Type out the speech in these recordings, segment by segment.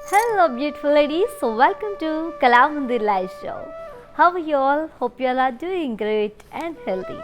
Hello, beautiful ladies. So, welcome to Kalamandir Live Show. How are you all? Hope you all are doing great and healthy.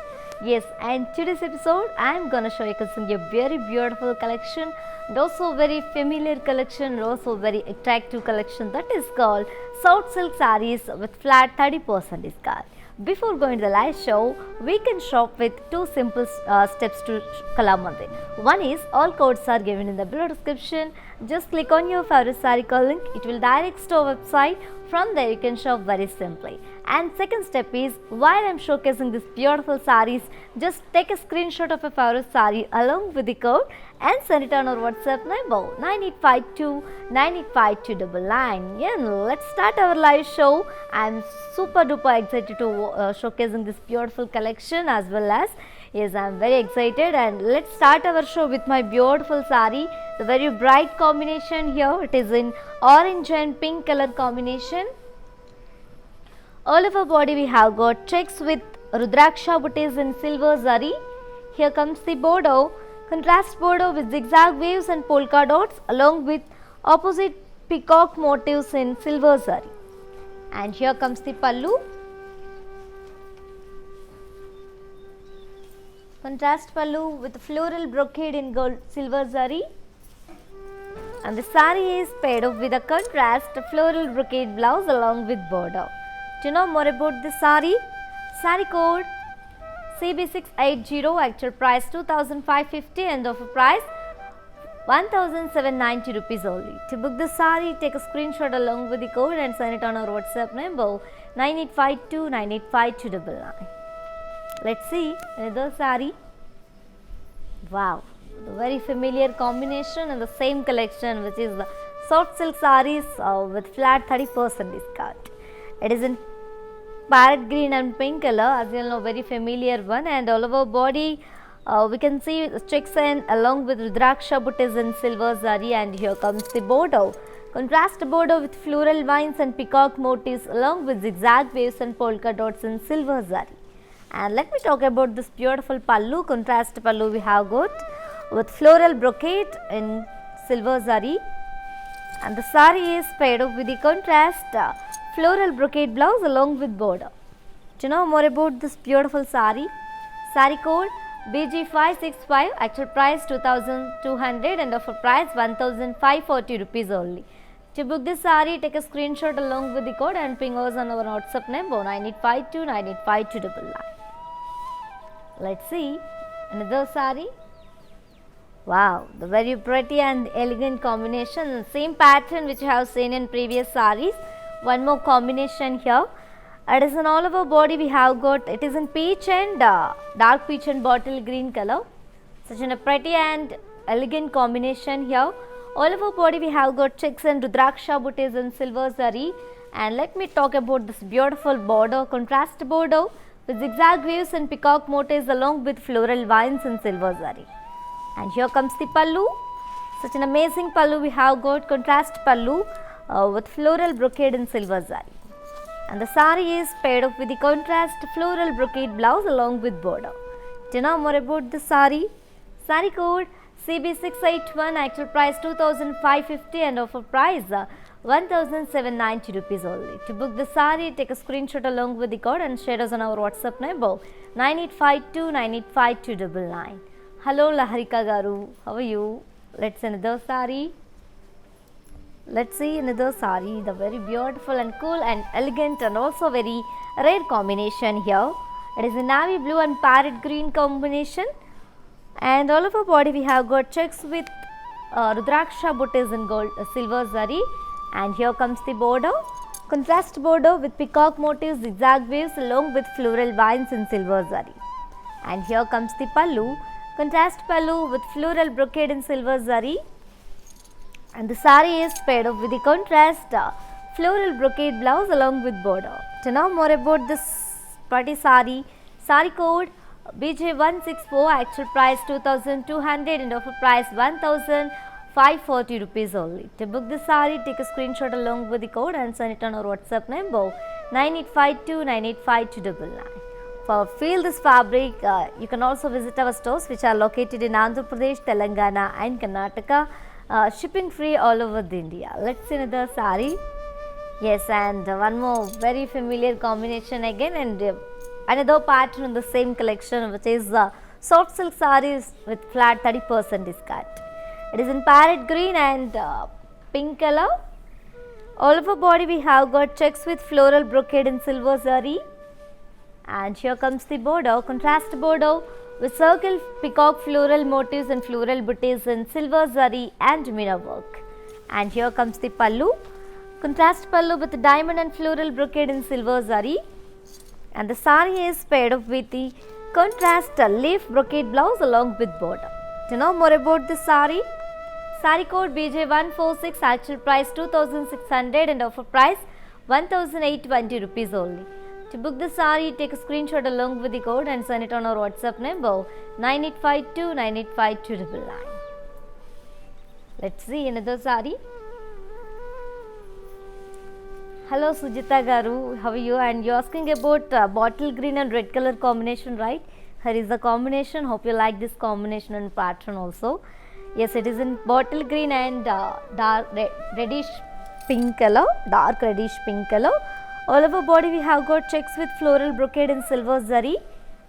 Yes, and today's episode, I am gonna show you a very beautiful collection, and also very familiar collection, and also very attractive collection that is called South Silk Sarees with flat 30% discount. Before going to the live show, we can shop with two simple steps to Kalamandir. One is all codes are given in the below description. Just click on your favorite saree code link. It will direct to our website. From there you can shop very simply. And second step is while I am showcasing these beautiful sarees, just take a screenshot of a favorite saree along with the code and send it on our WhatsApp number 9852 985299. Yeah, let's start our live show. I am super duper excited to showcasing this beautiful collection as well as yes, I am very excited, and let's start our show with my beautiful sari. The very bright combination here. It is in orange and pink color combination. All over body we have got checks with Rudraksha booties in silver zari. Here comes the border, contrast border with zigzag waves and polka dots along with opposite peacock motifs in silver zari. And here comes the pallu. Contrast pallu with floral brocade in gold silver zari, and the saree is paired up with a contrast floral brocade blouse along with border. To know more about the saree code CB680, actual price 2550 and offer price 1790 rupees only. To book the saree, take a screenshot along with the code and send it on our WhatsApp number 9852 985299. Let's see another saree. Wow, the very familiar combination and the same collection, which is the soft silk sarees with flat 30% discount. It is in parrot green and pink color, as you know, very familiar one, and all over body we can see the checks and along with Rudraksha booties in silver zari, and here comes the border. Contrast border with floral vines and peacock motifs along with zigzag waves and polka dots in silver zari. And let me talk about this beautiful pallu. Contrast pallu we have got with floral brocade in silver zari, and the saree is paired up with the contrast floral brocade blouse along with border. To know more about this beautiful saree code BG565, actual price 2200 and offer price 1540 rupees only. To book this saree, take a screenshot along with the code and ping us on our WhatsApp number 9852 985299. Let's see another saree. Wow, the very pretty and elegant combination, same pattern which you have seen in previous sarees. One more combination here. It is in all over body we have got, it is in peach and dark peach and bottle green color. Such a pretty and elegant combination here. All over body we have got checks and Rudraksha booties in silver zari. And let me talk about this beautiful border, contrast border with zigzag waves and peacock motifs along with floral vines in silver zari. And here comes the pallu. Such an amazing pallu we have got, contrast pallu with floral brocade in silver zari. And the saree is paired up with the contrast floral brocade blouse along with border. To know more about the saree code CB681, actual price 2550 and offer price 1790 rupees only. To book the saree, take a screenshot along with the code and share us on our WhatsApp number 9852 985299. Hello Laharika Garu, how are you? Let's see another saree. Let's see another saree, the very beautiful and cool and elegant and also very rare combination here. It is a navy blue and parrot green combination, and all over body we have got checks with Rudraksha booties in gold silver zari, and here comes the border, contrast border with peacock motifs, zigzag waves along with floral vines in silver zari. And here comes the pallu, contrast pallu with floral brocade in silver zari, and the saree is paired up with the contrast floral brocade blouse along with border. To know more about this pretty saree code BJ164, actual price 2200 and offer price 1540 rupees only. To book the saree, take a screenshot along with the code and send it on our WhatsApp number 9852 985299. For feel this fabric, you can also visit our stores which are located in Andhra Pradesh, Telangana and Karnataka. shipping free all over the India. Let's see another saree. Yes, and one more very familiar combination again, and another pattern in the same collection, which is soft silk sarees with flat 30% discount. It is in parrot green and pink color. All over body we have got checks with floral brocade in silver zari, and here comes the border, contrast border with circle peacock floral motifs and floral booties in silver zari and mirror work. And here comes the pallu, contrast pallu with diamond and floral brocade in silver zari, and the saree is paired up with the contrast leaf brocade blouse along with border. To know more about this saree, saree code BJ146, actual price 2600 and offer price 1820 rupees only. To book the saree, take a screenshot along with the code and send it on our WhatsApp number 9852 985299. Let's see another saree. Hello Sujita Garu, how are you? And you're asking about bottle green and red color combination, right? Here is the combination. Hope you like this combination and pattern also. Yes, it is in bottle green and reddish pink color, dark reddish pink color. All over body we have got checks with floral brocade in silver zari,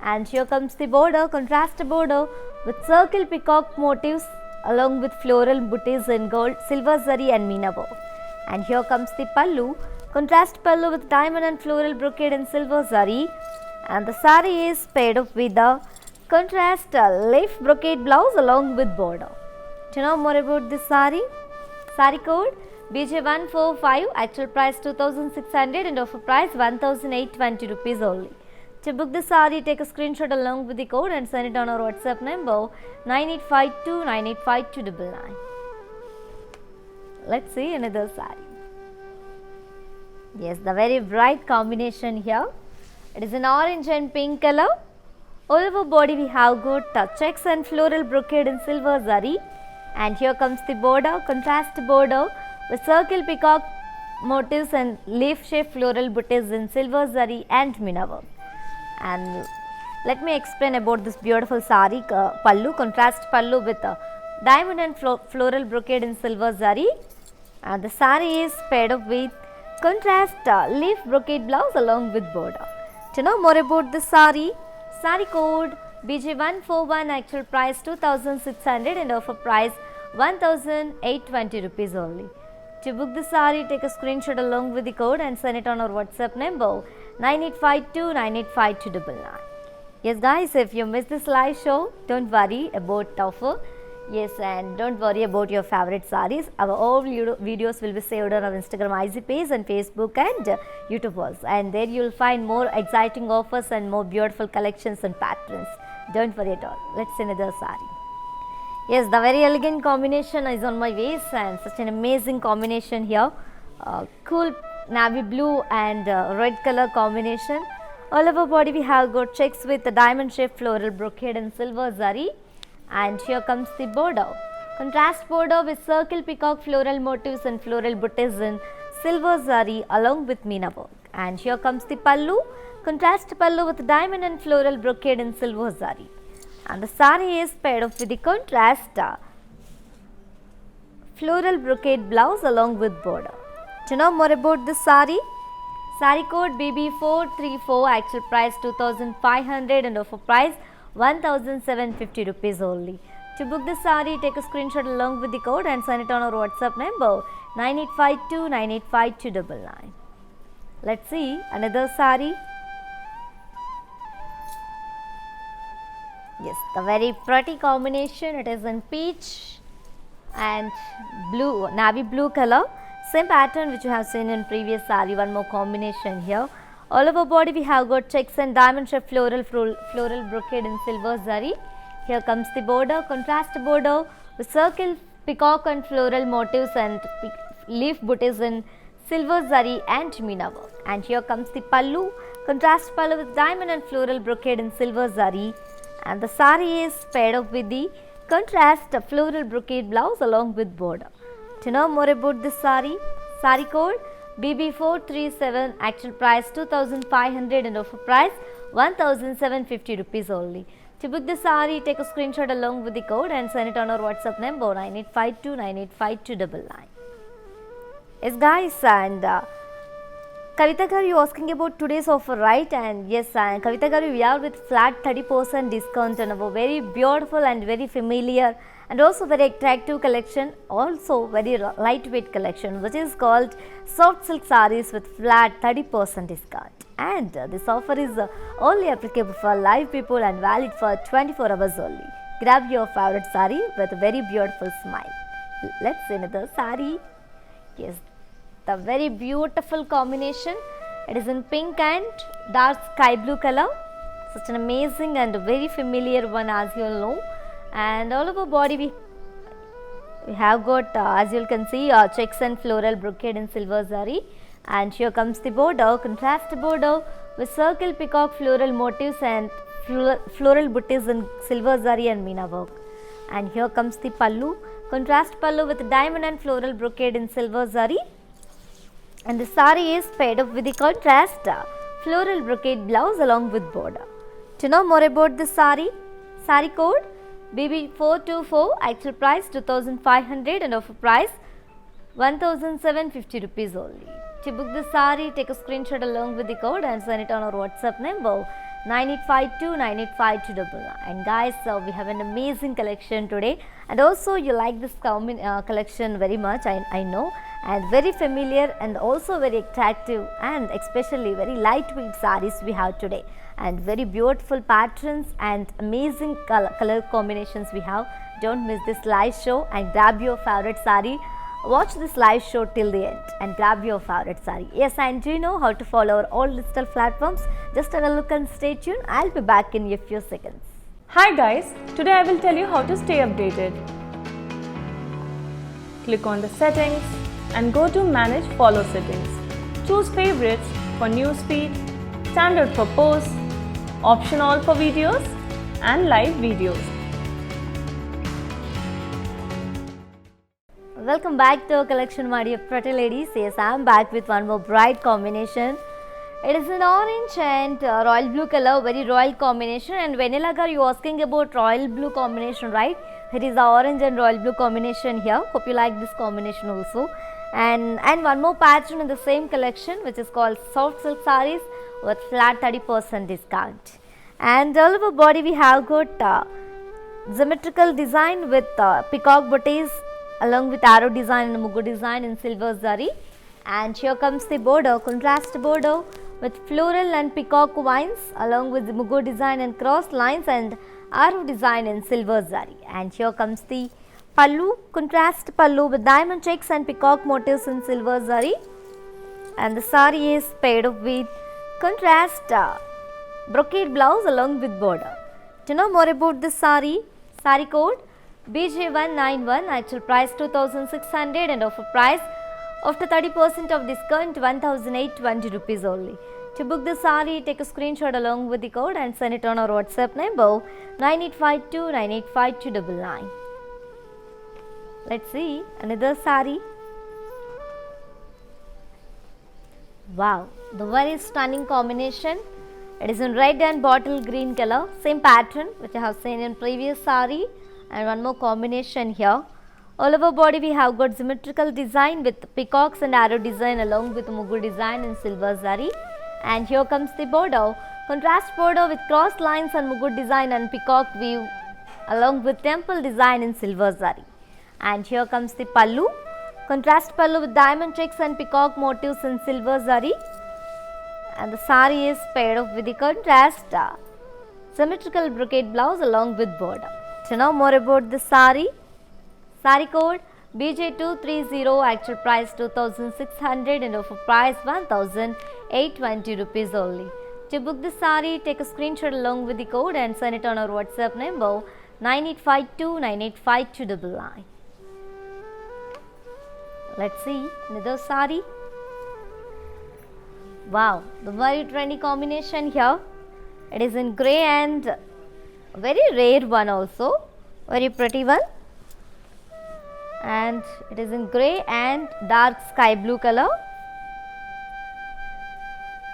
and here comes the border, contrast border with circle peacock motifs along with floral booties in gold, silver zari and meena work. And here comes the pallu, contrast pallu with diamond and floral brocade in silver zari, and the saree is paired up with the contrast leaf brocade blouse along with border. To know more about this saree, saree code BJ145, actual price 2600 and offer price 1820 rupees only. To book the saree, take a screenshot along with the code and send it on our WhatsApp number 9852 985299. Let's see another saree. Yes, the very bright combination here. It is an orange and pink color. All over body we have got checks and floral brocade in silver zari, and here comes the border, contrast border with circle peacock motifs and leaf shaped floral booties in silver zari and meena work. And let me explain about this beautiful saree pallu, contrast pallu with diamond and floral brocade in silver zari, and the saree is paired up with contrast leaf brocade blouse along with border. To know more about this saree, saree code BJ141, actual price 2600 and offer price 1820 rupees only. To book the saree, take a screenshot along with the code and send it on our WhatsApp number 9852 985299. Yes guys, if you missed this live show, don't worry about offer. Yes, and don't worry about your favorite sarees. Our all videos will be saved on our Instagram IG page and Facebook and YouTube also. And there you will find more exciting offers and more beautiful collections and patterns. Don't worry at all. Let's see another saree. Yes, the very elegant combination is on my waist, and such an amazing combination here. Cool navy blue and red color combination. All over body we have got checks with the diamond shaped floral brocade and silver zari. And here comes the border, contrast border with circle peacock floral motifs and floral booties in silver zari along with meena work. And here comes the pallu, contrast pallu with diamond and floral brocade in silver zari. And the saree is paired up with the contrast floral brocade blouse along with border. To know more about this saree, saree code BB434, actual price 2500 and offer price 1750 rupees only. To book the saree, take a screenshot along with the code and send it on our WhatsApp number 9852 985299. Let's see another saree. Yes, the very pretty combination. It is in peach and blue, navy blue color. Same pattern which you have seen in previous saree. One more combination here. All over body we have got checks and diamond shaped floral brocade in silver zari. Here comes the border, contrast border with circle peacock and floral motifs and leaf booties in silver zari and meena work. And here comes the pallu, contrast pallu with diamond and floral brocade in silver zari. And the saree is paired up with the contrast floral brocade blouse along with border. To know more about this saree, saree code BB437, actual price 2500 and offer price 1750 rupees only. To book the saree, take a screenshot along with the code and send it on our WhatsApp number 9852985299. Yes guys, and Kavita Garu, you asking about today's offer, right? And yes, Kavita Garu, we are with flat 30% discount on our very beautiful and very familiar and also very attractive collection, also very lightweight collection, which is called soft silk sarees with flat 30% discount. And this offer is only applicable for live people and valid for 24 hours only. Grab your favorite saree with a very beautiful smile. Let's see another saree. Yes, the very beautiful combination. It is in pink and dark sky blue color. Such an amazing and very familiar one, as you all know. And all over body we have got, as you can see, checks and floral brocade in silver zari. And here comes the border, contrast border with circle peacock floral motifs and floral booties in silver zari and meena work. And here comes the pallu, contrast pallu with diamond and floral brocade in silver zari. And the saree is paired up with the contrast floral brocade blouse along with border. To know more about this saree code BB424, actual price 2500 and offer price 1750 rupees only. To book the saree, take a screenshot along with the code and send it on our WhatsApp number 9852985299. And guys, we have an amazing collection today, and also you like this collection very much, I know, and very familiar and also very attractive and especially very lightweight sarees we have today, and very beautiful patterns and amazing color combinations we have. Don't miss this live show and grab your favorite saree. Watch this live show till the end and grab your favorite saree. Yes, and do you know how to follow our all digital platforms? Just have a look and stay tuned. I'll be back in a few seconds. Hi guys, today I will tell you how to stay updated. Click on the settings and go to manage follow settings. Choose favorites for newsfeed, standard for posts, option all for videos and live videos. Welcome back to our collection, my dear pretty ladies. Yes, I am back with one more bright combination. It is an orange and royal blue color, very royal combination. And Vanilla girl, you asking about royal blue combination, right? It is the orange and royal blue combination here. Hope you like this combination also. And one more pattern in the same collection, which is called soft silk sarees with flat 30% discount. And all over body we have got symmetrical design with peacock booties along with arrow design and mugu design in silver zari. And here comes the border, contrast border with floral and peacock vines along with the mugu design and cross lines and arrow design in silver zari. And here comes the pallu, contrast pallu with diamond checks and peacock motifs in silver zari. And the saree is paired up with contrast brocade blouse along with border. To know more about this saree code BJ191, actual price 2600 and offer price after 30% of discount 1820 rupees only. To book the saree, take a screenshot along with the code and send it on our WhatsApp number 9852985299. Let's see another saree. Wow, the very stunning combination. It is in red and bottle green color, same pattern which I have seen in previous saree. And one more combination here. All over body we have got symmetrical design with peacocks and arrow design along with mugu design in silver zari. And here comes the border, contrast border with cross lines and mugu design and peacock weave along with temple design in silver zari. And here comes the pallu, contrast pallu with diamond checks and peacock motifs in silver zari. And the saree is paired up with the contrast symmetrical brocade blouse along with border. To know more about the saree code BJ230, actual price 2600 and offer price 1820 rupees only. To book the saree, take a screenshot along with the code and send it on our WhatsApp number 9852985299. Let's see another saree. Wow, the very trendy combination here. It is in grey and very rare one also, very pretty one, and it is in grey and dark sky blue color.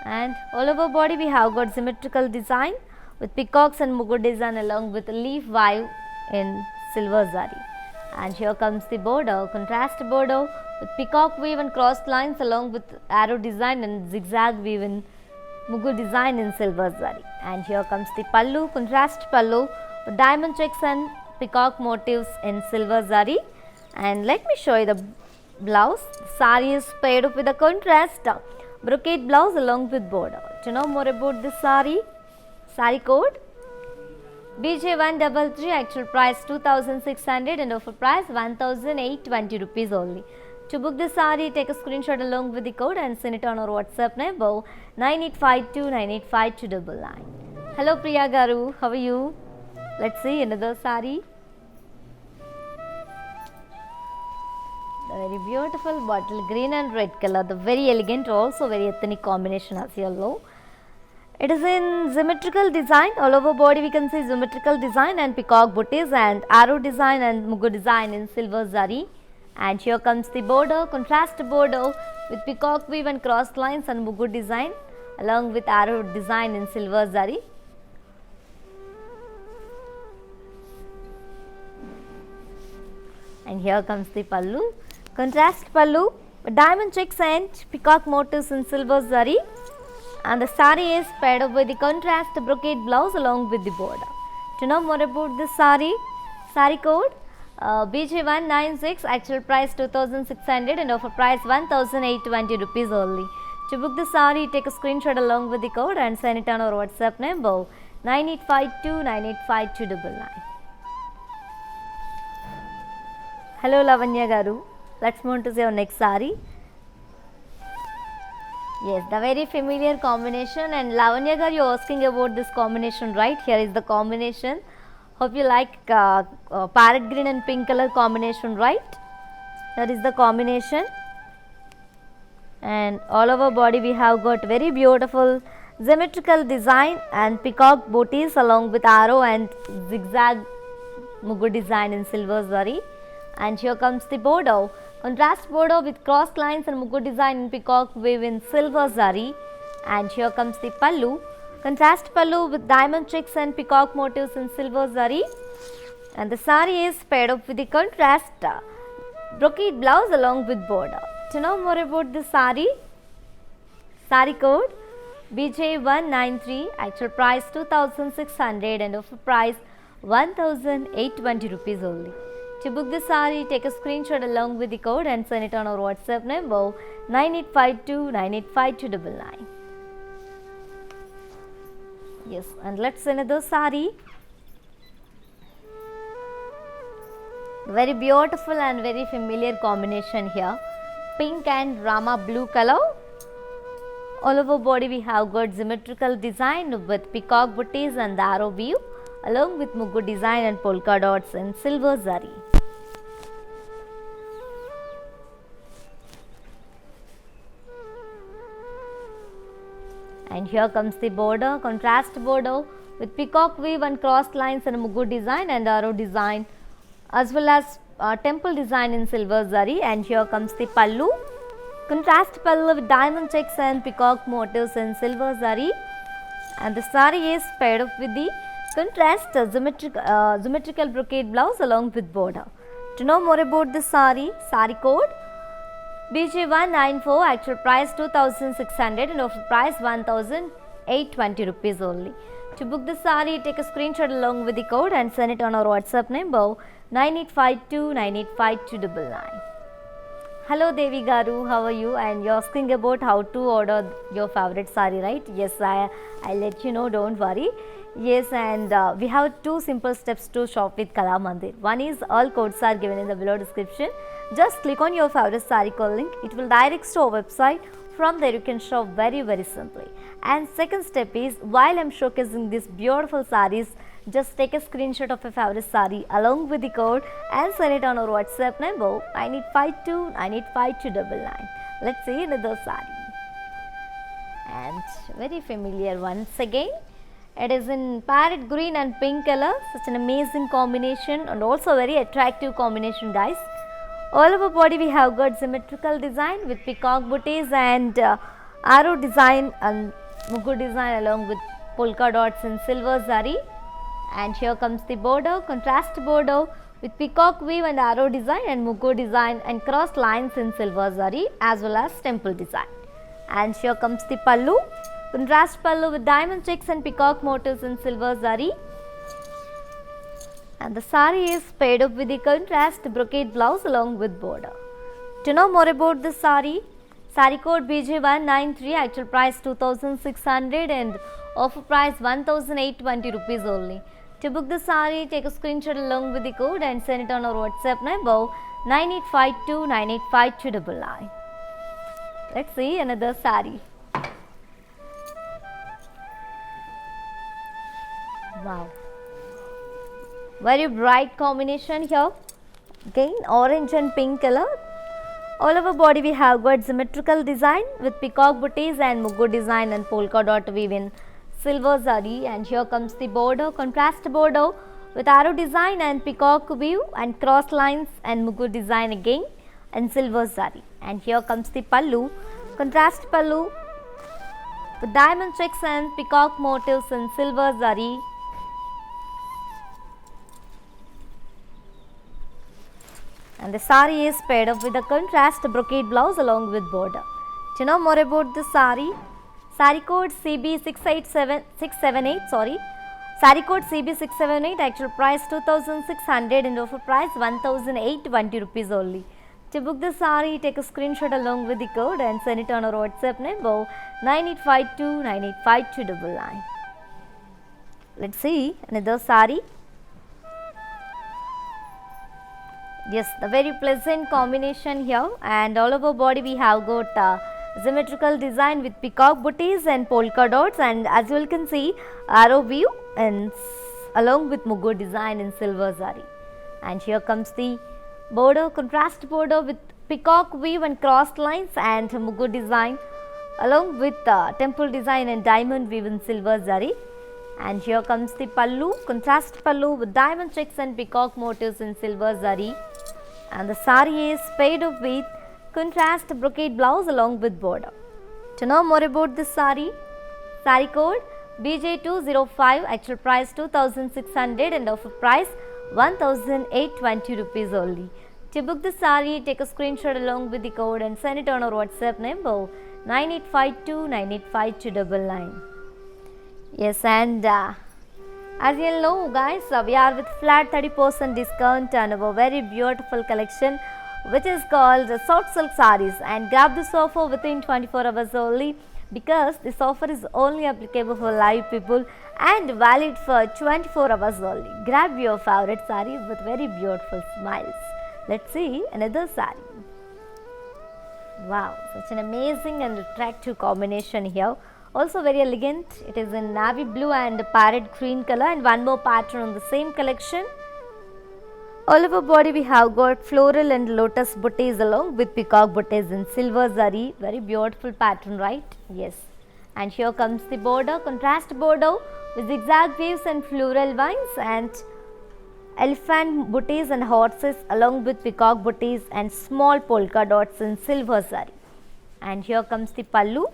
And all over body we have got symmetrical design with peacocks and mugu design along with leaf vibe in silver zari. And here comes the border, contrast border with peacock weave and crossed lines along with arrow design and zigzag weave in mugu design in silver zari. And here comes the pallu, contrast pallu with diamond checks and peacock motifs in silver zari. And let me show you the blouse. The sari is paired up with a contrast brocade blouse along with border. To know more about this sari code BJ133, actual price 2600 and offer price 1820 rupees only. To book the sari, take a screenshot along with the code and send it on our WhatsApp number 9852985299. Hello Priya Garu, how are you? Let's see another sari. The very beautiful bottle green and red color, the very elegant, also very ethnic combination as yellow. It is in symmetrical design, all over body we can see symmetrical design and peacock booties and arrow design and mugu design in silver zari. And here comes the border, contrast border with peacock weave and crossed lines and mugu design along with arrow design in silver zari. And here comes the pallu, contrast pallu with diamond checks and peacock motifs in silver zari. And the sari is paired up with the contrast brocade blouse along with the border. To know more about this sari code BJ196, actual price 2600 and offer price 1820 rupees only. To book the sari, take a screenshot along with the code and send it on our WhatsApp number 9852985299. Hello Lavanya Garu, let's move to your next sari. Yes, the very familiar combination, and Lavanya Garu, you are asking about this combination, right? Here is the combination. Hope you like parrot green and pink color combination, right? That is the combination. And all over body we have got very beautiful symmetrical design and peacock booties along with arrow and zigzag mugu design in silver zari. And here comes the border, contrast border with crossed lines and mugu design in peacock weave in silver zari. And here comes the pallu, contrast pallu with diamond checks and peacock motifs in silver zari. And the sari is paired up with the contrast brocade blouse along with border. To know more about this sari code BJ193, actual price 2600 and offer price 1820 rupees only. To book the sari, take a screenshot along with the code and send it on our WhatsApp number 9852985299. Yes, and let's see another sari. Very beautiful and very familiar combination here. Pink and Rama blue color. All over body we have got symmetrical design with peacock booties and the arrow weave along with mugu design and polka dots in silver zari. And here comes the border, contrast border with peacock weave and crossed lines and mugu design and arrow design as well as temple design in silver zari. And here comes the pallu, contrast pallu with diamond checks and peacock motifs in silver zari. And the sari is paired up with the contrast symmetrical brocade blouse along with border. To know more about this sari code BJ194, actual price 2600 and offer price 1820 rupees only. To book the sari, take a screenshot along with the code and send it on our WhatsApp number 9852985299. Hello Devi Garu, how are you? And you're asking about how to order your favorite sari, right? Yes, I'll let you know, don't worry. Yes, and we have two simple steps to shop with Kala Mandir. One is all codes are given in the below description. Just click on your favorite sari code link. It will direct to our website. From there you can shop very simply. And second step is, while I'm showcasing these beautiful saris, just take a screenshot of a favorite sari along with the code and send it on our WhatsApp number 9852985299. Let's see another sari. And very familiar once again. It is in parrot green and pink color, such an amazing combination and also very attractive combination, guys. All over body we have got symmetrical design with peacock booties and arrow design and mugu design along with polka dots in silver zari. And here comes the border, contrast border with peacock weave and arrow design and mugo design and cross lines in silver zari as well as temple design. And here comes the pallu, contrast pallu with diamond checks and peacock motifs in silver zari. And the sari is paired up with the contrast brocade blouse along with border. To know more about this sari code BJ193, actual price 2600 and offer price 1820 rupees only. To book the sari, take a screenshot along with the code and send it on our WhatsApp number 9852985299. Let's see another sari. Wow. Very bright combination here. Again, orange and pink color. All over body we have got symmetrical design with peacock booties and mugo design and polka dot weave in silver zari. And here comes the border, contrast border with arrow design and peacock weave and cross lines and mugo design again and silver zari. And here comes the pallu, contrast pallu with diamond checks and peacock motifs in silver zari. And the sari is paired up with a contrast brocade blouse along with border. To know more about this sari code CB678, sari code CB678, actual price 2600 and offer price 1820 rupees only. To book the sari, take a screenshot along with the code and send it on our WhatsApp number 9852985299. Let's see another sari. Yes, the very pleasant combination here, and all over body we have got symmetrical design with peacock booties and polka dots, and as you all can see arrow weave and along with mugo design in silver zari. And here comes the border, contrast border with peacock weave and crossed lines and mugo design along with temple design and diamond weave in silver zari. And here comes the pallu, contrast pallu with diamond checks and peacock motifs in silver zari. And the sari is paired up with contrast brocade blouse along with border. To know more about this sari code BJ205, actual price 2600 and offer price 1820 rupees only. To book the sari, take a screenshot along with the code and send it on our WhatsApp number 9852985299. Yes, and as you all know guys, we are with flat 30% discount on our very beautiful collection which is called soft silk sarees, and grab this offer within 24 hours only because this offer is only applicable for live people and valid for 24 hours only. Grab your favorite saree with very beautiful smiles. Let's see another saree. Wow, such an amazing and attractive combination here. Also very elegant. It is in navy blue and parrot green color, and one more pattern on the same collection. All over body we have got floral and lotus booties along with peacock booties in silver zari. Very beautiful pattern, right? Yes. And here comes the border, contrast border with zigzag waves and floral vines and elephant booties and horses along with peacock booties and small polka dots in silver zari. And here comes the pallu,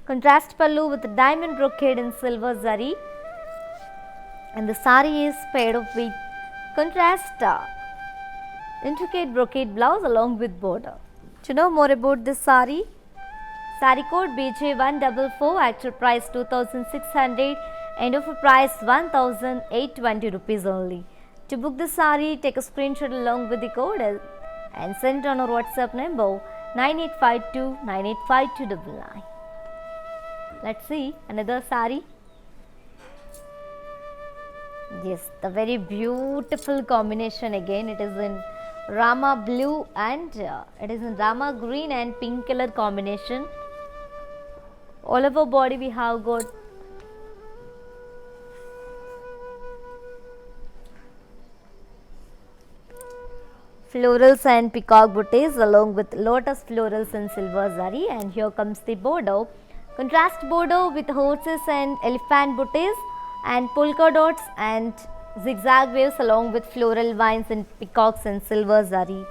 contrast pallu with diamond brocade in silver zari. And the sari is paired up with contrast intricate brocade blouse along with border. To know more about this sari code BJ144, actual price 2600 and offer price 1820 rupees only. To book the sari, take a screenshot along with the code and send it on our WhatsApp number 9852985299. Let's see another sari. Yes, the very beautiful combination again. It is in Rama blue and it is in Rama green and pink color combination. All over body we have got florals and peacock booties along with lotus florals in silver zari. And here comes the border, contrast border with horses and elephant booties and polka dots and zigzag waves along with floral vines and peacocks and silver zari.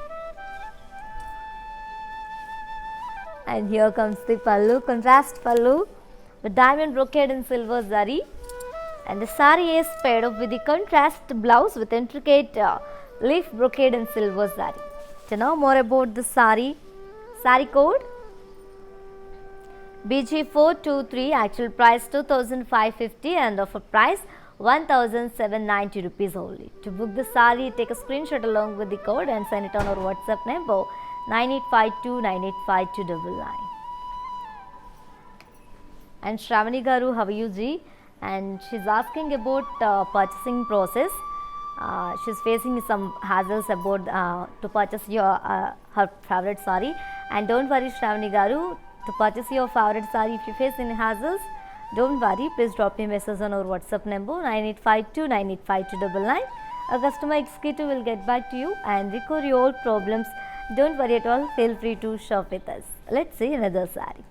And here comes the pallu, contrast pallu with diamond brocade in silver zari. And the saree is paired up with the contrast blouse with intricate leaf brocade and silver zari. To know more about the saree, saree code BG423, actual price 2550 and offer price 1790 rupees only. To book the saree, take a screenshot along with the code and send it on our WhatsApp number 9852985299. And Shravani Garu, how are you ji? And she's asking about purchasing process. She's facing some hassles about to purchase your her favorite saree. And don't worry, Shravani Garu, to purchase your favorite saree, if you face any hassles, don't worry. Please drop me a message on our WhatsApp number 9852985299. A customer executive will get back to you and recover your all problems. Don't worry at all. Feel free to shop with us. Let's see another saree.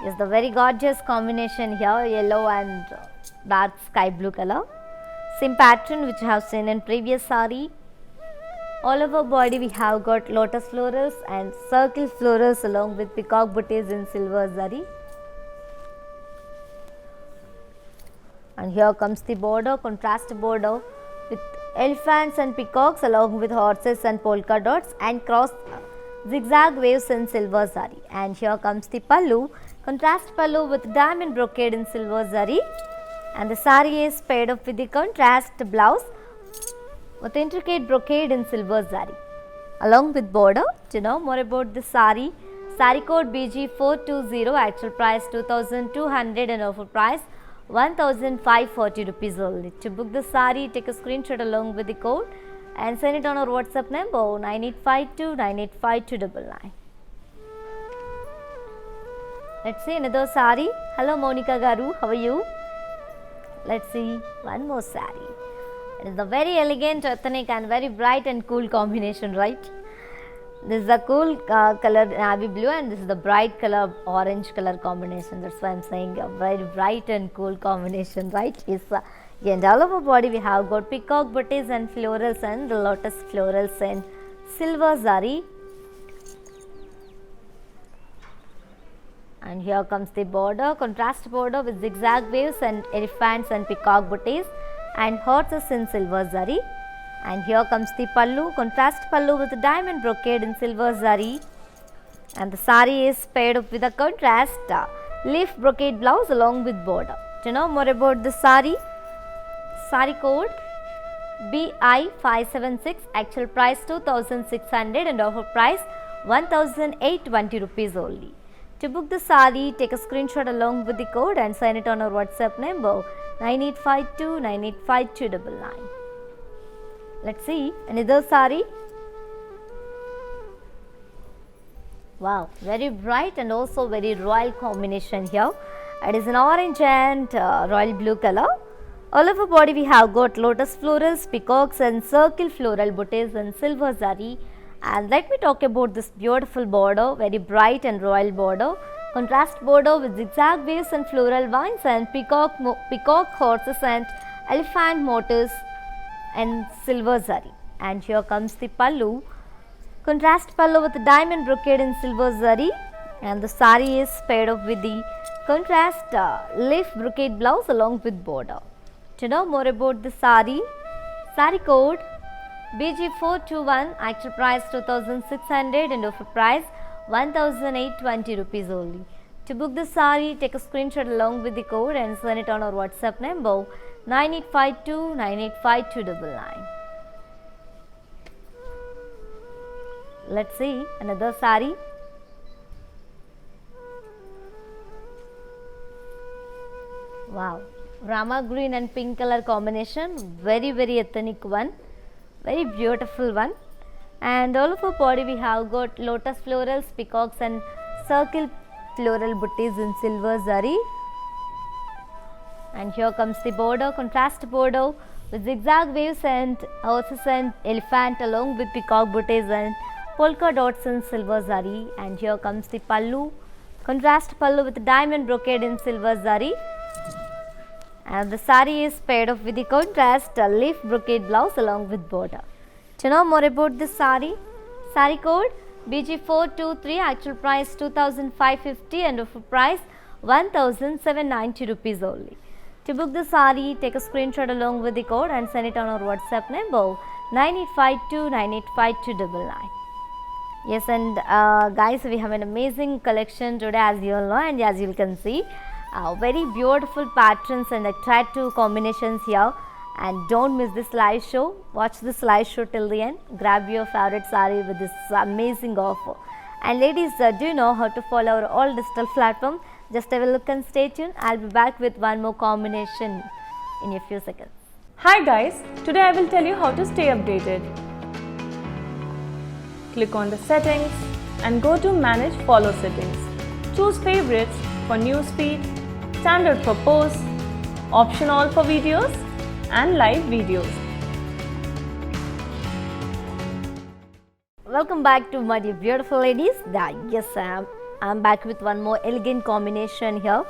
Yes, the very gorgeous combination here, yellow and dark sky blue color. Same pattern which I have seen in previous saree. All over body we have got lotus florals and circle florals along with peacock booties in silver zari. And here comes the border, contrast border with elephants and peacocks along with horses and polka dots and cross zigzag waves in silver zari. And here comes the pallu, contrast pallu with diamond brocade in silver zari. And the saree is paired up with the contrast blouse with intricate brocade in silver zari along with border. To know more about the saree, saree code BG420, actual price 2200 and offer price 1540 rupees only. To book the saree, take a screenshot along with the code and send it on our WhatsApp number 9852985299. Let's see another saree. Hello Monica Garu, how are you? Let's see one more saree. It is a very elegant, ethnic and very bright and cool combination, right? This is the cool color navy blue and this is the bright color orange color combination. That's why I'm saying a very bright and cool combination, right? Is and all over body we have got peacock booties and florals and the lotus florals and silver zari. And here comes the border, contrast border with zigzag waves and elephants and peacock booties and horses in silver zari. And here comes the pallu, contrast pallu with diamond brocade in silver zari. And the saree is paired up with a contrast leaf brocade blouse along with border. To know more about the saree, saree code BI576, actual price 2600 and offer price 1820 rupees only. To book the saree, take a screenshot along with the code and send it on our WhatsApp number 9852985299. Let's see another saree. Wow, very bright and also very royal combination here. It is an orange and royal blue color. All over body we have got lotus florals, peacocks and circle floral booties and silver zari. And let me talk about this beautiful border, very bright and royal border. Contrast border with zigzag waves and floral vines and peacock horses and elephant motifs and silver zari. And here comes the pallu, contrast pallu with diamond brocade in silver zari. And the saree is paired up with the contrast leaf brocade blouse along with border. To know more about the saree, saree code BG421, actual price 2600 and offer price 1820 rupees only. To book the saree, take a screenshot along with the code and send it on our WhatsApp number 9852985299. Let's see another saree. Wow, Rama green and pink color combination, very ethnic one, very beautiful one. And all over body we have got lotus florals, peacocks and circle floral booties in silver zari. And here comes the border, contrast border with zigzag waves and horses and elephant along with peacock booties and polka dots in silver zari. And here comes the pallu, contrast pallu with diamond brocade in silver zari. And the saree is paired up with the contrast leaf brocade blouse along with border. To know more about this saree, saree code BG423, actual price 2550 and offer price 1790 rupees only. To book the saree, take a screenshot along with the code and send it on our WhatsApp number 9852985299. Yes, and guys, we have an amazing collection today, as you all know, and as you can see, very beautiful patterns and attractive combinations here. And don't miss this live show. Watch this live show till the end. Grab your favorite saree with this amazing offer. And ladies, do you know how to follow our all digital platform? Just have a look and stay tuned. I'll be back with one more combination in a few seconds. Hi guys, today I will tell you how to stay updated. Click on the settings and go to manage follow settings. Choose favorites for newsfeed, standard for posts, option all for videos and live videos. Welcome back to my dear beautiful ladies. Yes, I'm back with one more elegant combination here.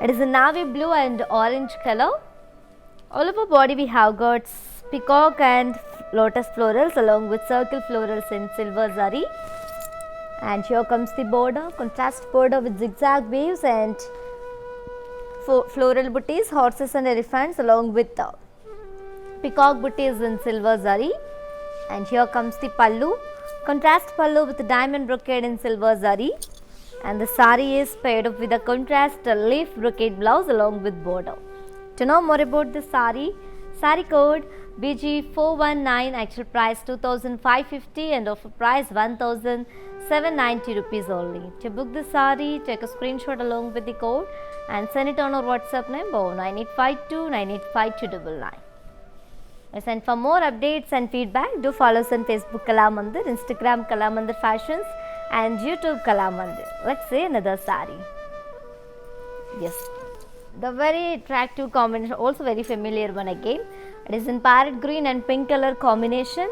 It is a navy blue and orange color. All over body we have got peacock and lotus florals along with circle florals in silver zari. And here comes the border, contrast border with zigzag waves and floral booties, horses and elephants along with peacock booties in silver zari. And here comes the pallu, contrast pallu with diamond brocade in silver zari. And the sari is paired up with a contrast leaf brocade blouse along with border. To know more about the sari code BG419, actual price 2550 and offer price 1790 rupees only. To book the sari, take a screenshot along with the code and send it on our WhatsApp number 9852985299. Yes, and for more updates and feedback, do follow us on Facebook Kala Mandir, Instagram Kala Mandir Fashions and YouTube Kala Mandir. Let's see another sari. Yes, the very attractive combination, also very familiar one again. It is in parrot green and pink color combination.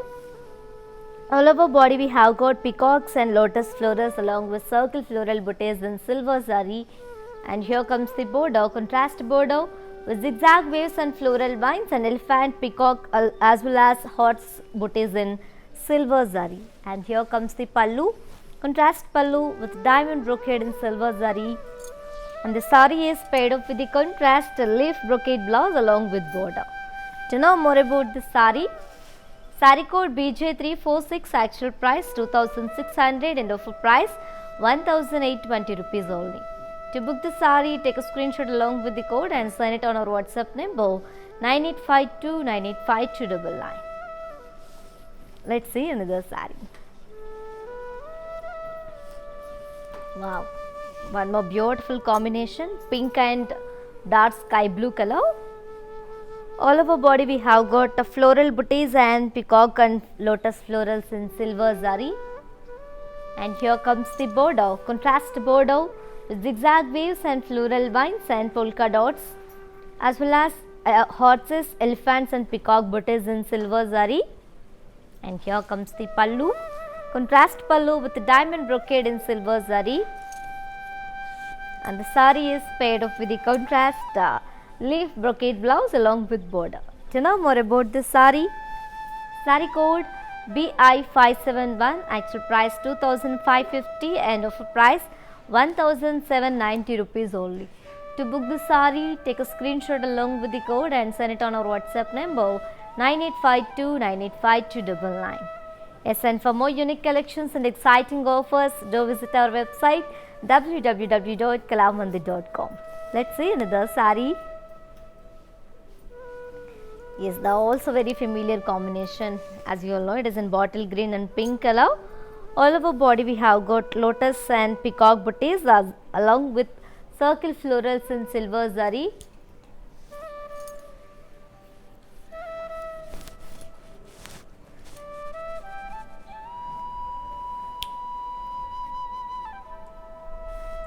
All over body we have got peacocks and lotus florals along with circle floral bouquets in silver zari. And here comes the border, contrast border with zigzag waves and floral vines and elephant, peacock as well as horse bouquets in silver zari. And here comes the pallu, contrast pallu with diamond brocade in silver zari. And the sari is paired up with the contrast leaf brocade blouse along with border. To know more about the sari code BJ346, actual price 2600 and offer price 1820 rupees only. To book the sari, take a screenshot along with the code and send it on our WhatsApp number 9852985299. Let's see another sari. Wow. One more beautiful combination, pink and dark sky blue color. All over body we have got floral booties and peacock and lotus florals in silver zari. And here comes the border, contrast border with zigzag waves and floral vines and polka dots as well as horses, elephants and peacock booties in silver zari. And here comes the pallu, contrast pallu with diamond brocade in silver zari. And the sari is paired up with the contrast leaf brocade blouse along with border. To know more about the sari code BI571, actual price 2550 and offer price 1790 rupees only. To book the sari, take a screenshot along with the code and send it on our WhatsApp number 9852985299. Yes, and for more unique collections and exciting offers, do visit our website www.kalamandir.com. Let's see another sari. Yes, the also very familiar combination. As you all know, it is in bottle green and pink color. All over body we have got lotus and peacock booties along with circle florals in silver zari.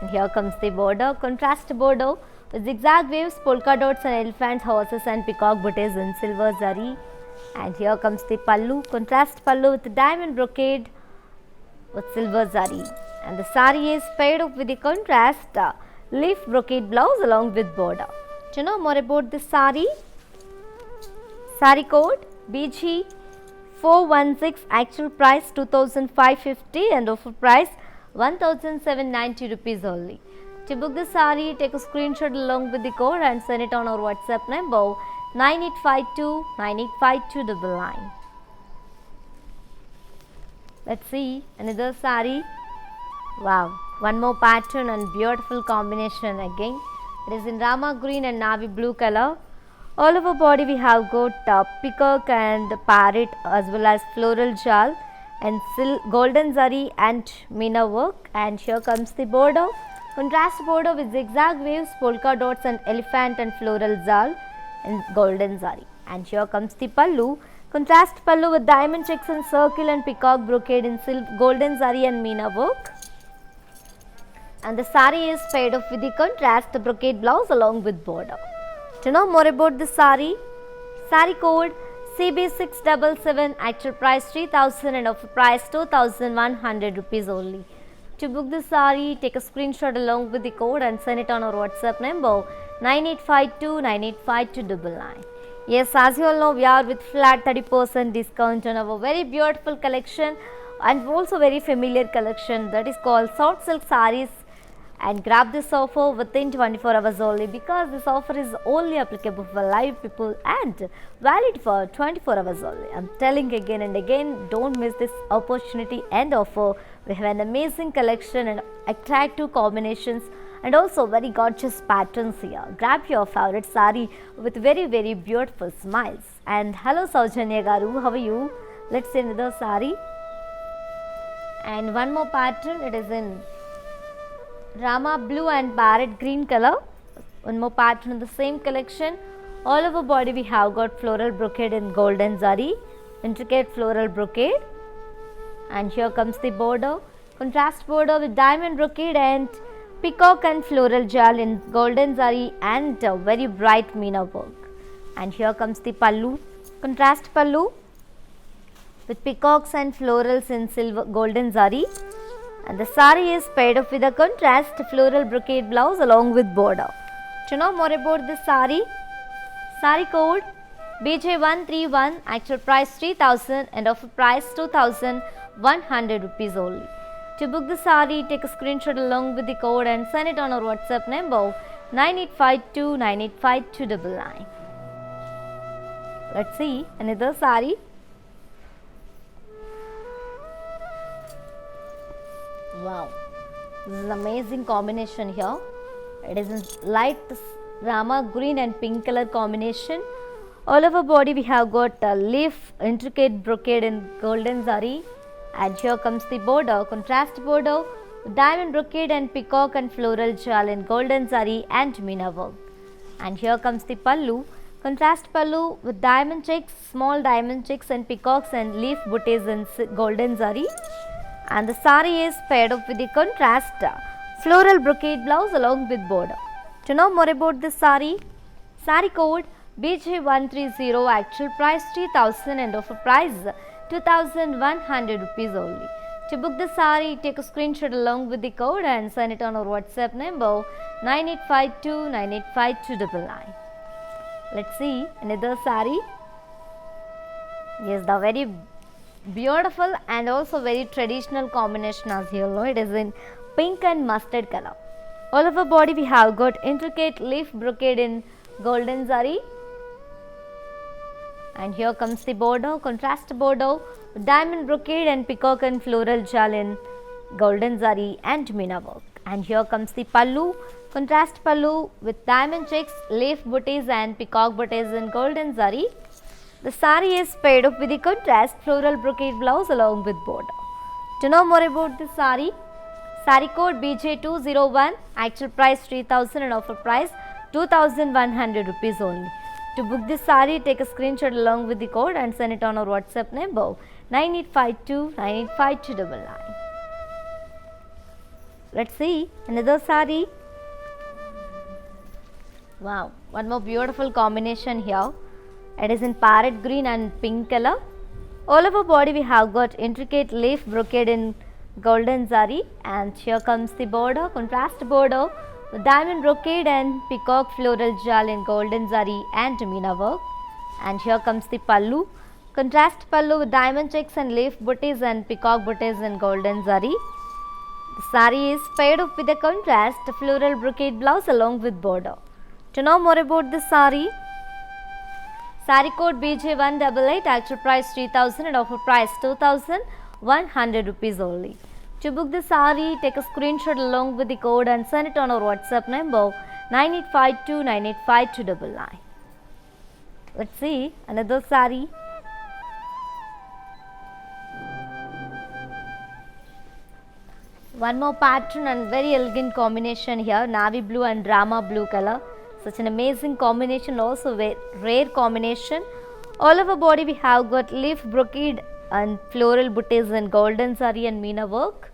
And here comes the border, contrast border with zigzag waves, polka dots and elephants, horses and peacock booties in silver zari. And here comes the pallu, contrast pallu with diamond brocade with silver zari. And the sari is paired up with the contrast leaf brocade blouse along with border. To know more about this sari code BG416, actual price 2550 and offer price 1790 rupees only. To book the saree, take a screenshot along with the code and send it on our WhatsApp number 9852 985299. Let's see another saree. Wow, one more pattern and beautiful combination again. It is in Rama green and navy blue color. All over body we have got peacock and parrot as well as floral jal and golden zari and meena work. And here comes the border. Contrast border with zigzag waves, polka dots and elephant and floral jal and golden zari. And here comes the pallu. Contrast pallu with diamond checks and circle and peacock brocade in golden zari and meena work. And the saree is paired off with the contrast brocade blouse along with border. To know more about the saree code CB677, actual price 3000 and offer price 2100 rupees only. To book the saree, take a screenshot along with the code and send it on our WhatsApp number 9852 985299. Yes, as you all know, we are with flat 30% discount on our very beautiful collection and also very familiar collection that is called soft silk sarees. And grab this offer within 24 hours only, because this offer is only applicable for live people and valid for 24 hours only. I'm telling again and again, don't miss this opportunity and offer. We have an amazing collection and attractive combinations and also very gorgeous patterns here. Grab your favorite saree with very beautiful smiles. And hello Saujanya Garu, how are you? Let's see another saree. And one more pattern, it is in Rama blue and parrot green color. One more pattern in the same collection. All over body we have got floral brocade in golden zari, intricate floral brocade. And here comes the border, contrast border with diamond brocade and peacock and floral jal in golden zari and very bright meena work. And here comes the pallu, contrast pallu with peacocks and florals in silver golden zari. And the saree is paired up with a contrast floral brocade blouse along with border. To know more about this saree code BJ131, actual price 3000 and offer price 2100 rupees only. To book the saree, take a screenshot along with the code and send it on our WhatsApp number 9852 985299. Let's see another saree. Wow, this is an amazing combination here. It is in light Rama green and pink color combination. All over body we have got a leaf intricate brocade in golden zari. And here comes the border, contrast border, diamond brocade and peacock and floral jal in golden zari and meena work. And here comes the pallu, contrast pallu with diamond checks, small diamond checks and peacocks and leaf bouquets in golden zari. And the saree is paired up with the contrast floral brocade blouse along with border. To know more about this saree code BJ130, actual price 3000 and offer price 2100 rupees only. To book the saree, take a screenshot along with the code and send it on our WhatsApp number 9852 985299. Let's see another saree. Yes, the very beautiful and also very traditional combination, as you know. It is in pink and mustard color. All over body we have got intricate leaf brocade in golden zari. And here comes the border, contrast border, diamond brocade and peacock and floral jal in golden zari and meena work. And here comes the pallu, contrast pallu with diamond checks, leaf bouquets and peacock bouquets in golden zari. The saree is paired up with the contrast floral brocade blouse along with border. To know more about this saree code BJ201, actual price 3000 and offer price 2100 rupees only. To book this saree, take a screenshot along with the code and send it on our WhatsApp number 9852 985299. Let's see another saree. Wow, one more beautiful combination here. It is in parrot green and pink color. All over body we have got intricate leaf brocade in golden zari. And here comes the border, contrast border with diamond brocade and peacock floral jal in golden zari and meena work. And here comes the pallu, contrast pallu with diamond checks and leaf booties and peacock booties in golden zari. The saree is paired up with a contrast floral brocade blouse along with border. To know more about this saree, saree code BJ188, actual price 3000 and offer price 2100 rupees only. To book the saree, take a screenshot along with the code and send it on our WhatsApp number 9852985299. Let's see another saree. One more pattern and very elegant combination here, navy blue and drama blue color. Such an amazing combination, also very rare combination. All over body we have got leaf brocade and floral booties and golden zari and meena work.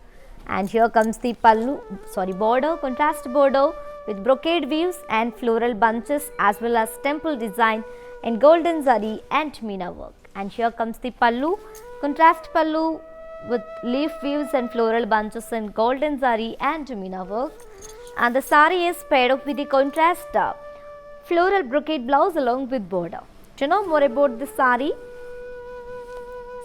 And here comes the border, contrast border with brocade weaves and floral bunches as well as temple design and golden zari and meena work. And here comes the pallu, contrast pallu with leaf weaves and floral bunches and golden zari and meena work. And the saree is paired up with the contrast floral brocade blouse along with border. To know more about this saree,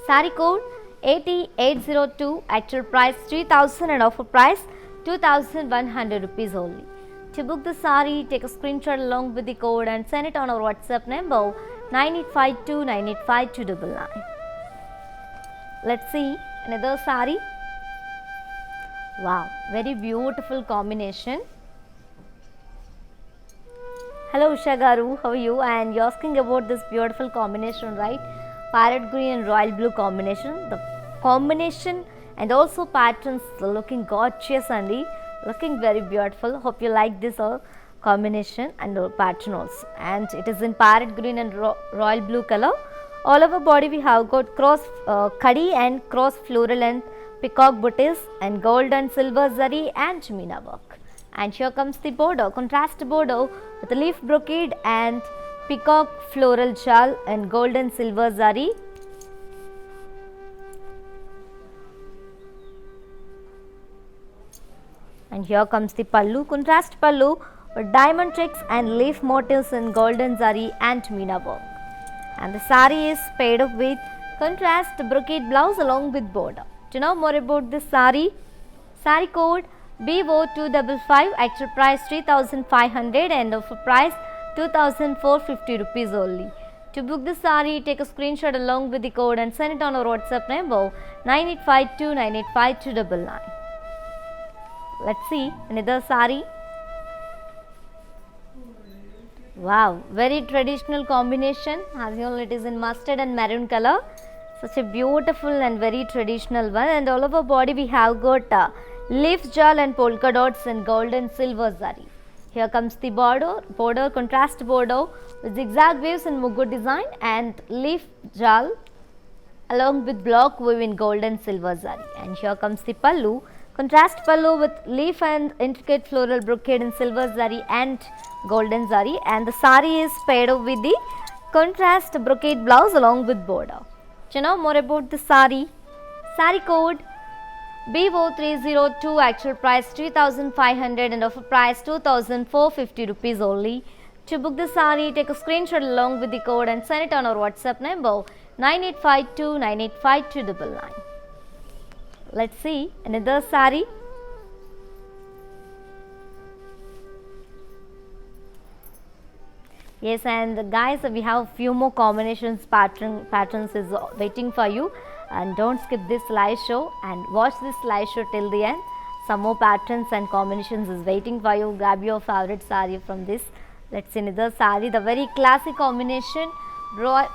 saree code 80802, actual price 3000 and offer price 2100 rupees only. To book the saree, take a screenshot along with the code and send it on our WhatsApp number 9852985299. Let's see another saree. Wow, very beautiful combination. Hello Usha Garu, how are you? And you're asking about this beautiful combination, right? Parrot green and royal blue combination. The combination and also patterns are looking gorgeous and looking very beautiful. Hope you like this combination and pattern also. And it is in parrot green and royal blue color. All over body we have got cross kadi and cross floral and peacock booties and gold and silver zari and meena work. And here comes the border, contrast border with leaf brocade and peacock floral shawl and gold and silver zari. And here comes the pallu, contrast pallu with diamond checks and leaf motifs in golden zari and meena work. And the saree is paired up with contrast brocade blouse along with border. To know more about this saree, saree code BO255, actual price 3500 and offer price 2450 rupees only. To book the saree, take a screenshot along with the code and send it on our WhatsApp number 9852985299. Let's see another saree. Wow, very traditional combination. As you know, it is in mustard and maroon color. Such a beautiful and very traditional one. And all over body we have got leaf jal and polka dots and gold and silver zari. Here comes the border, contrast border with zigzag waves and mugu design and leaf jal along with block weave in gold and silver zari. And here comes the pallu, contrast pallu with leaf and intricate floral brocade in silver zari and golden zari. And the saree is paired up with the contrast brocade blouse along with border. To know more about the saree, saree code BO302, actual price 3500 and offer price 2450 rupees only. To book the saree, take a screenshot along with the code and send it on our WhatsApp number 9852985299. Let's see another saree. Yes, and guys, we have few more combinations, patterns is waiting for you, and don't skip this live show and watch this live show till the end. Some more patterns and combinations is waiting for you. Grab your favorite saree from this. Let's see another saree, the very classic combination,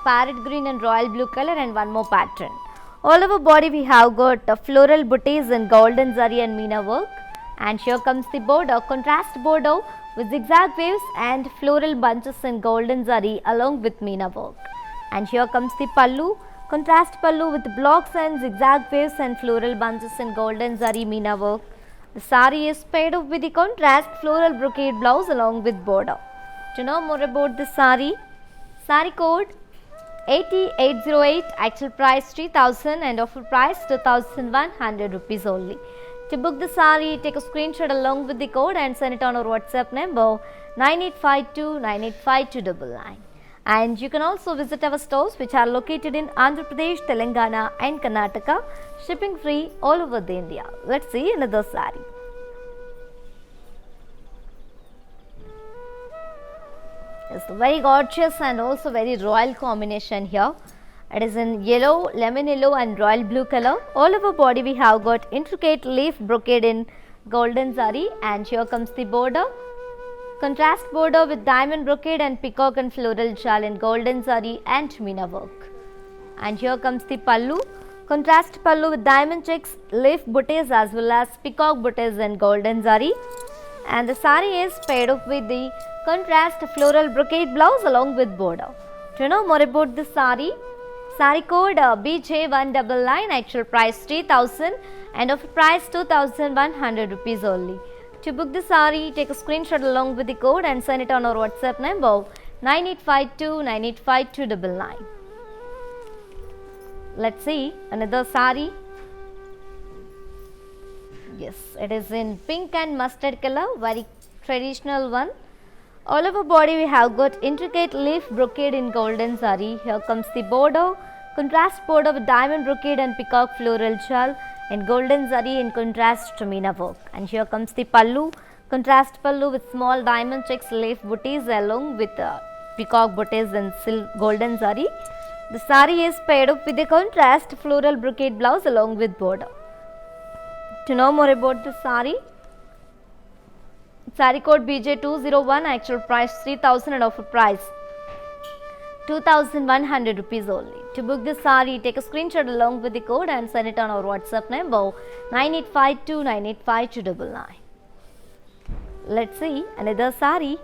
parrot green and royal blue color, and one more pattern. All over body we have got floral booties and golden zari and meena work. And here comes the border, contrast border with zigzag waves and floral bunches and golden zari along with meena work. And here comes the pallu, contrast pallu with blocks and zigzag waves and floral bunches and golden zari meena work. The saree is paired up with the contrast floral brocade blouse along with border. To know more about the saree, saree code 80808, actual price 3000 and offer price 2100 rupees only. To book the saree, take a screenshot along with the code and send it on our WhatsApp number 9852985299. And you can also visit our stores which are located in Andhra Pradesh, Telangana and Karnataka, shipping free all over the India. Let's see another saree. It's very gorgeous and also very royal combination here. It is in yellow, lemon yellow and royal blue color. All over body we have got intricate leaf brocade in golden zari, and here comes the border. Contrast border with diamond brocade and peacock and floral jal in golden zari and meena work. And here comes the pallu. Contrast pallu with diamond checks, leaf bouquets as well as peacock bouquets in golden zari. And the saree is paired up with the contrast floral brocade blouse along with border. To know more about this saree, saree code BJ199, actual price 3000 and offer price 2100 rupees only. To book the saree, take a screenshot along with the code and send it on our WhatsApp number 9852985299. Let's see another saree. Yes, it is in pink and mustard color, very traditional one. All over body we have got intricate leaf brocade in golden zari. Here comes the border, contrast border with diamond brocade and peacock floral jal in golden zari in contrast to meena work. And here comes the pallu, contrast pallu with small diamond checks, leaf booties along with peacock booties and golden zari. The saree is paired up with a contrast floral brocade blouse along with border. To know more about the saree, saree code BJ201, actual price 3000 and offer price 2100 rupees only. To book this saree, take a screenshot along with the code and send it on our WhatsApp number 9852985299. Let's see another saree.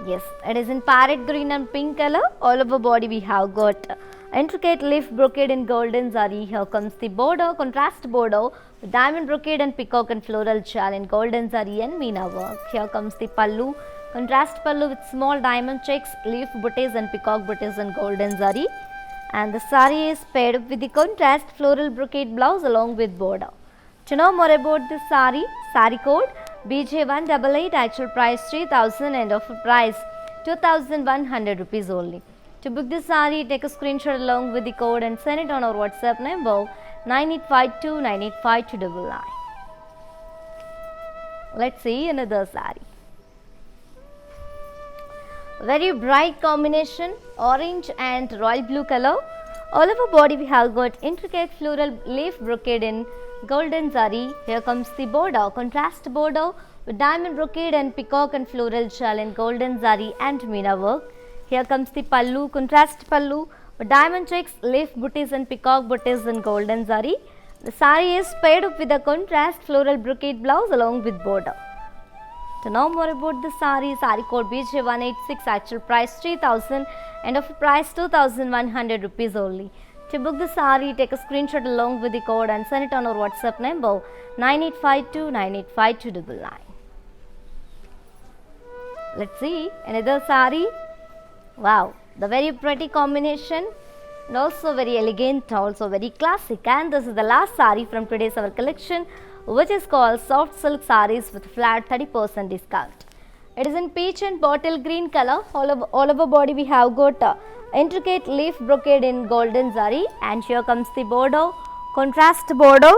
Yes, it is in parrot green and pink color. All over body we have got intricate leaf brocade in golden zari. Here comes the border, contrast border with diamond brocade and peacock and floral jal in golden zari and meena work. Here comes the pallu, contrast pallu with small diamond checks, leaf bouquets and peacock bouquets in golden zari. And the saree is paired up with the contrast floral brocade blouse along with border. To know more about this saree, saree code BJ188, actual price 3000 and offer price 2100 rupees only. To book this saree, take a screenshot along with the code and send it on our WhatsApp number 9852985299. Let's see another saree. Very bright combination, orange and royal blue color. All over body we have got intricate floral leaf brocade in golden zari. Here comes the border, contrast border with diamond brocade and peacock and floral jal in golden zari and meena work. Here comes the pallu, contrast pallu with diamond checks, leaf booties and peacock booties in golden zari. The saree is paired up with a contrast floral brocade blouse along with border. To know more about the saree, saree code BJ186, actual price 3000 and offer price 2100 rupees only. To book the saree, take a screenshot along with the code and send it on our WhatsApp number 9852985299. Let's see another saree. Wow, the very pretty combination and also very elegant, also very classic. And this is the last saree from today's our collection, which is called soft silk sarees with flat 30% discount. It is in peach and bottle green color. All over body we have got intricate leaf brocade in golden zari, and here comes the border, contrast border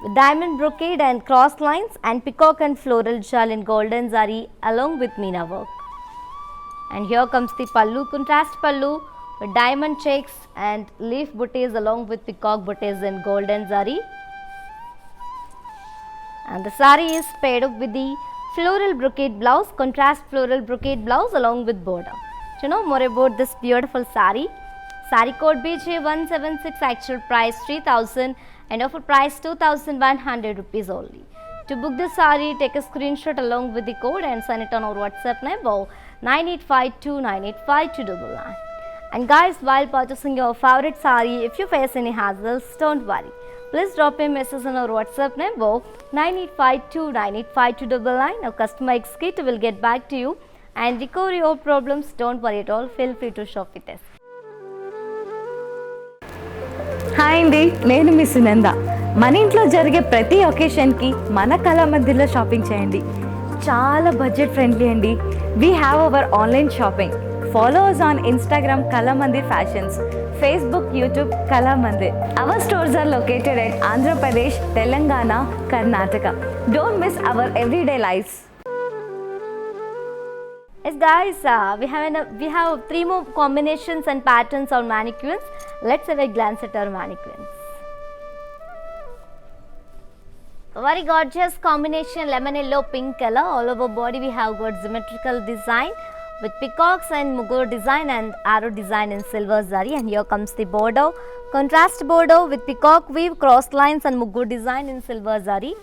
with diamond brocade and cross lines and peacock and floral jal in golden zari along with meena work. And here comes the pallu, contrast pallu with diamond checks and leaf bouquets along with peacock bouquets in golden zari. And the saree is paired up with the floral brocade blouse, contrast floral brocade blouse along with border. To know more about this beautiful saree, saree code BJ176, actual price 3000 and offer price 2100 rupees only. To book this saree, take a screenshot along with the code and send it on our WhatsApp number 9852985299. And guys, while purchasing your favorite saree, if you face any hassles, don't worry. Please drop a message on our WhatsApp number 9852985299. Our customer executive will get back to you and recover your problems. Don't worry at all. Feel free to shop with us. Hi అండి, నేను మీ సునంద. మన ఇంట్లో జరిగే ప్రతి ఒకేషన్కి మన కళామందిర్లో shopping చేయండి. చాలా budget friendly అండి. We have our online shopping. follow us on Instagram Kalamandir Fashions, Facebook, YouTube Kalamandir. Our stores are located at Andhra Pradesh, Telangana, Karnataka. Don't miss our everyday lives. Yes guys, we have 3 more combinations and patterns on mannequins. Let's have a glance at our mannequins. Very gorgeous combination, lemon yellow pink color. All over body we have got symmetrical design with peacocks and mugur design and arrow design in silver zari. And here comes the border, contrast border with peacock weave, cross lines and mugur design in silver zari.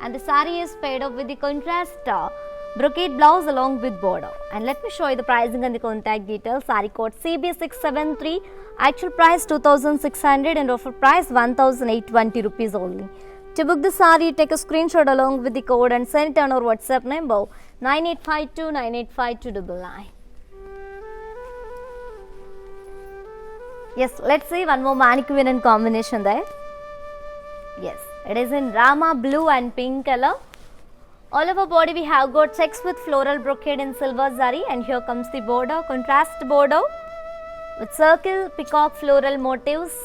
And the sari is paired up with the contrast brocade blouse along with border. And let me show you the pricing and the contact details. Sari code CB673, actual price 2600 and offer price 1820 rupees only. To book the sari, take a screenshot along with the code and send it on our WhatsApp number 9852985299. Yes, let's see one more mannequin in combination there. Yes, it is in Rama blue and pink color. All over body we have got checks with floral brocade in silver zari, and here comes the border, contrast border with circle peacock floral motifs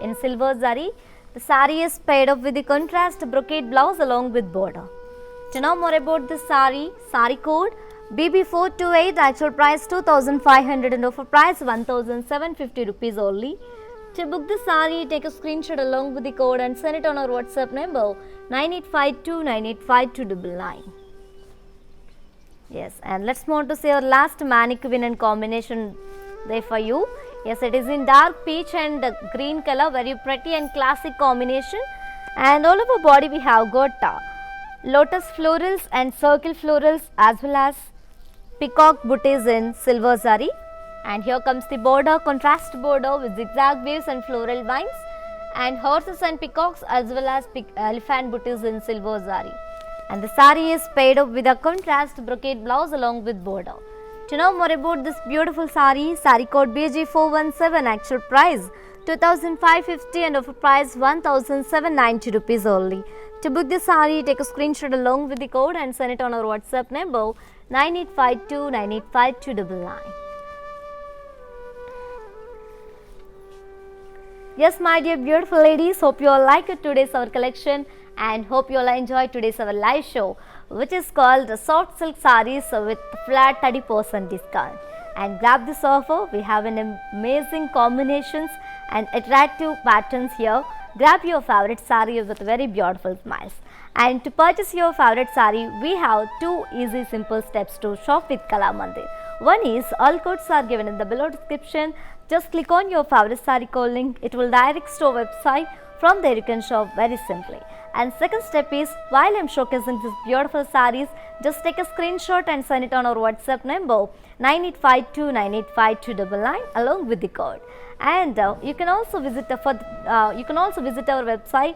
in silver zari. The sari is paired up with the contrast brocade blouse along with border. To know more about this sari, sari code BB428, actual price 2500 and offer price 1750 rupees only. To book the sari, take a screenshot along with the code and send it on our WhatsApp number 9852985299. Yes, and let's move on to see our last mannequin and combination there for you. Yes, it is in dark peach and green color, very pretty and classic combination. And all over body we have got lotus florals and circle florals as well as peacock booties in silver zari. And here comes the border, contrast border with zigzag waves and floral vines, and horses and peacocks as well as elephant booties in silver zari. And the sari is paired up with a contrast brocade blouse along with border. To know more about this beautiful sari, sari code BG417, actual price 2550 and offer price 1790 rupees only. To book the sari, take a screenshot along with the code and send it on our WhatsApp number 9852985299. Yes, my dear beautiful ladies, hope you all like today's our collection and hope you all enjoy today's our live show, which is called the soft silk sarees with flat 30% discount. And grab this offer, we have an amazing combinations and attractive patterns here. Grab your favorite saree with very beautiful smiles. And to purchase your favorite saree, we have 2 easy simple steps to shop with Kalamandir. One is, all codes are given in the below description. Just click on your favorite saree code link, it will direct to our website. From there you can shop very simply. And second step is, while I am showcasing these beautiful sarees, just take a screenshot and send it on our WhatsApp number 9852985299 along with the code. And you can also visit our website.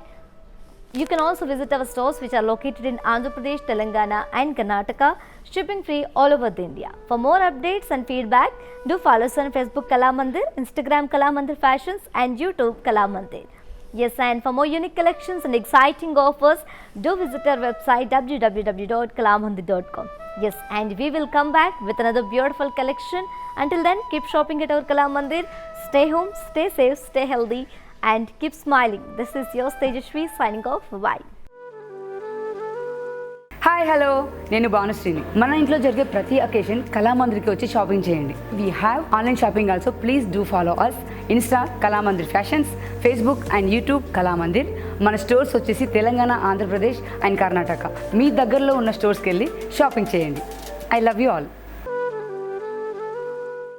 You can also visit our stores which are located in Andhra Pradesh, Telangana and Karnataka, shipping free all over India. For more updates and feedback, do follow us on Facebook Kalamandir, Instagram Kalamandir Fashions and YouTube Kalamandir. Yes, and for more unique collections and exciting offers, do visit our website www.kalamandir.com. Yes, and we will come back with another beautiful collection. Until then, keep shopping at our Kalamandir. Stay home, stay safe, stay healthy and keep smiling. This is your Tejashwi signing off. Bye. Hi hello నేను భానుశ్రీని. మన ఇంట్లో జరిగే ప్రతి occasion కళామందిర్కి వచ్చి shopping చేయండి. We have online shopping also. Please do follow us Insta Kalamandir fashions, Facebook and YouTube Kalamandir. మన stores వచ్చేసి Telangana, Andhra Pradesh and Karnataka. మీ దగ్గరలో ఉన్న స్టోర్స్కి వెళ్ళి షాపింగ్ చేయండి. I love you all.